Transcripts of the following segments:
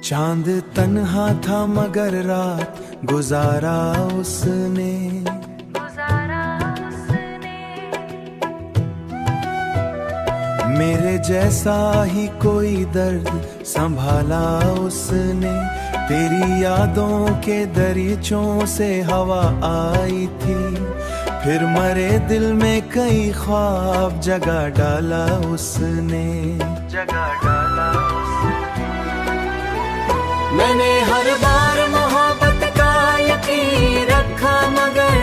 चांद तन्हा था मगर रात गुजारा उसने। मेरे जैसा ही कोई दर्द संभाला उसने। तेरी यादों के दरीचों से हवा आई थी, फिर मरे दिल में कई ख्वाब जगा डाला उसने। मैंने हर बार मोहब्बत का यकीन रखा, मगर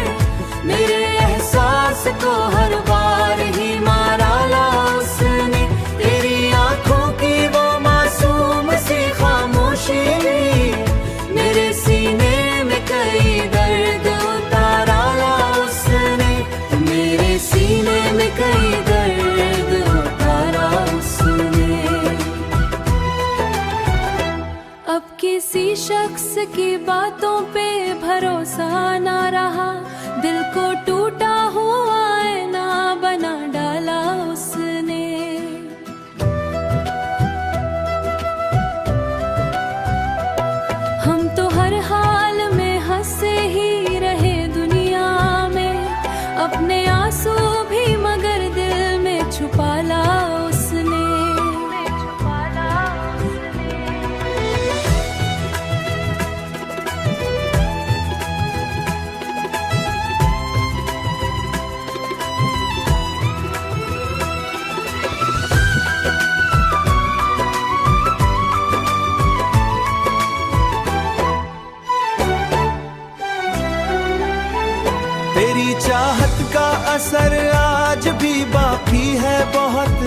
मेरे एहसास को हर बार ही मारा ला उसने। तेरी आंखों की वो मासूम सी खामोशी मेरे सीने में कई दर्द उतारा ला उसने। मेरे सीने में कई दर्द उतारा उसने। अब किसी शख्स की बातों पे भरोसा ना रहा, दिल को टूटा हुआ ऐना बना डाला उसने। हम तो हर हाल में हंसे ही रहे दुनिया में, अपने आंसू भी मगर दिल में छुपा ला उसने। तेरी चाहत का असर आज भी बाकी है बहुत,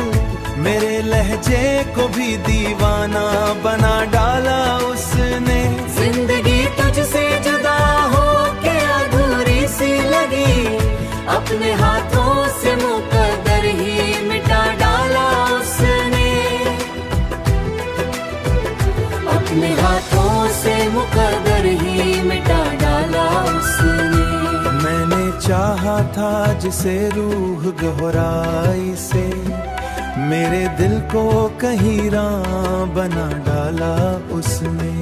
मेरे लहजे को भी दीवाना बना डाला उसने। जिंदगी तुझसे जुदा हो के अधूरी सी लगी, अपने हाथों से मुकद्दर ही मिटा डाला उसने। अपने हाथों से मुकद्दर ही मिटा डाला उसने। मैंने चाहा था जिसे रूह गहराई से, मेरे दिल को कहीं रां बना डाला उसने।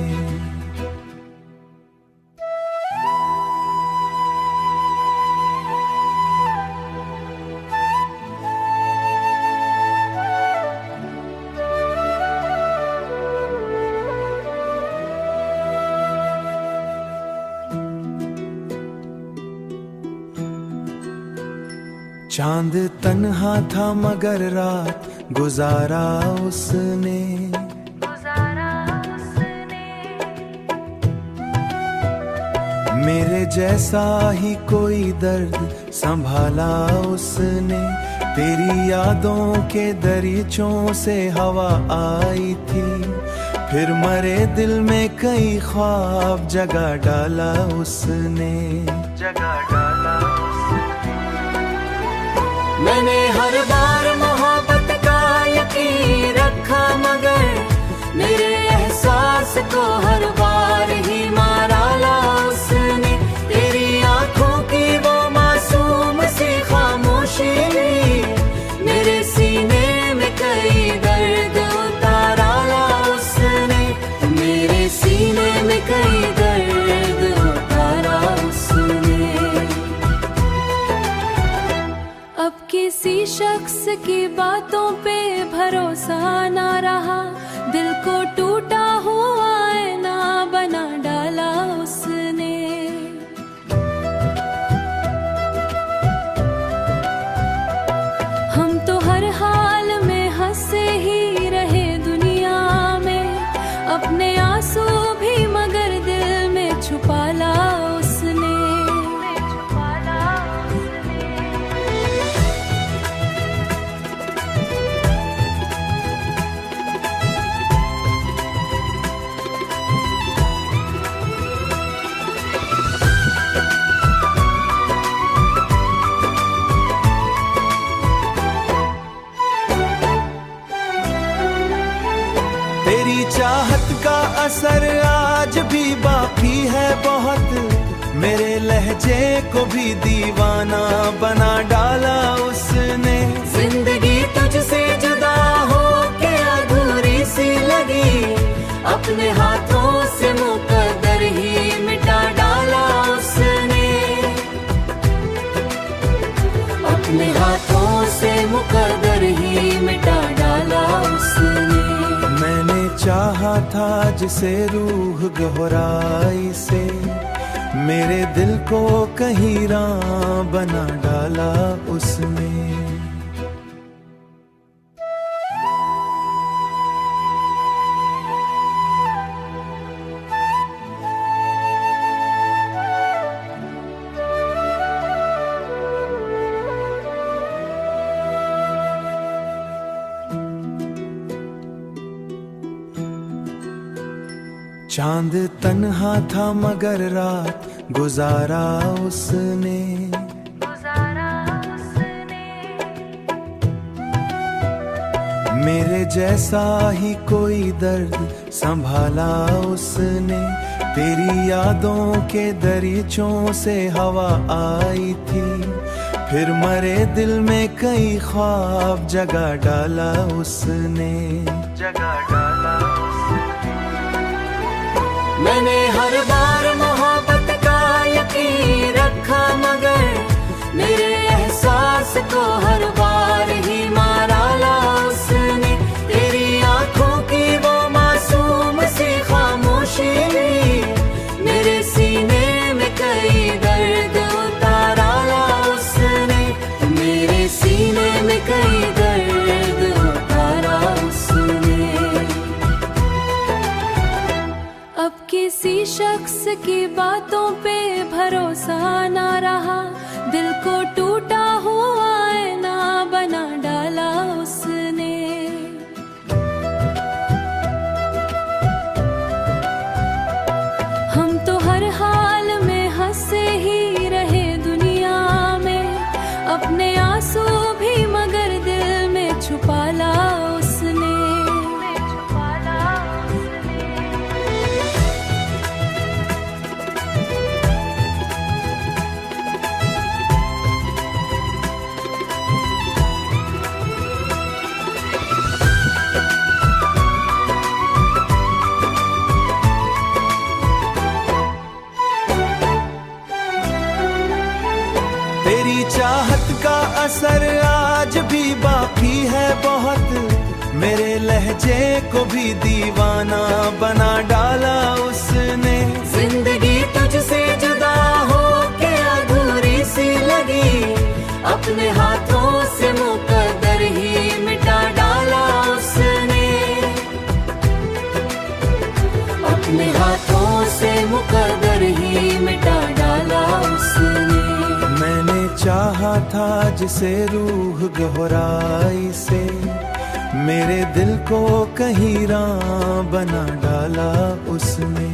चांद तन्हा था मगर रात गुजारा उसने। मेरे जैसा ही कोई दर्द संभाला उसने। तेरी यादों के दरीचों से हवा आई थी, फिर मरे दिल में कई ख्वाब जगा डाला उसने। मैंने हर बार मोहब्बत का यकीन रखा, मगर मेरे एहसास को हर बार ही मारा ला उसने। तेरी आंखों की वो मासूम सी खामोशी मेरे सीने में कई दर्द उतारा ला उसने। मेरे सीने में कई दर्द उतारा उसने। अब किसी शख्स की बातों पे भरोसा ना रहा, दिल को टूटा हुआ ऐना बना डाला उसने। हम तो हर हाल में हंसे ही रहे दुनिया में, अपने आंसू भी मगर दिल में छुपा ला उसने। तेरी चाहत का असर आज भी बाकी है बहुत, मेरे लहजे को भी दीवाना बना डाला उसने। जिंदगी तुझसे जुदा हो के अधूरी सी लगी, अपने हाथ था जिसे रूह गहराई से मेरे दिल को कहीं रां बना डाला उसने। चांद तन्हा था मगर रात गुजारा उसने। मेरे जैसा ही कोई दर्द संभाला उसने। तेरी यादों के दरीचों से हवा आई थी, फिर मरे दिल में कई ख्वाब जगा डाला उसने। मैंने हर बार मोहब्बत का यकीन रखा मगर मेरे एहसास को हर बार ही मारा ला उसने। तेरी आंखों की वो मासूम सी खामोशी मेरे सीने में कई दर्द उतारा ला उसने। मेरे सीने में कई दर्द उतारा उसने। अब किसी शख्स की बातों पे भरोसा ना रहा, दिल को टूटा हुआ ऐना बना डाला उसने। हम तो हर हाल में हंसे ही रहे दुनिया में, अपने आंसू भी मगर दिल में छुपा ला उसने। तेरी चाहत का असर आज भी बाकी है बहुत, मेरे लहजे को भी दीवाना बना डाला उसने। जिंदगी तुझसे जुदा हो के अधूरी सी लगी, अपने हाथों से मुकद्दर ही मिटा डाला उसने। अपने हाथों से मुकद्दर ही मिटा डाला उसने। मैंने चाहा था जिसे रूह गहराई से मेरे दिल को कहीं रां बना डाला उसने।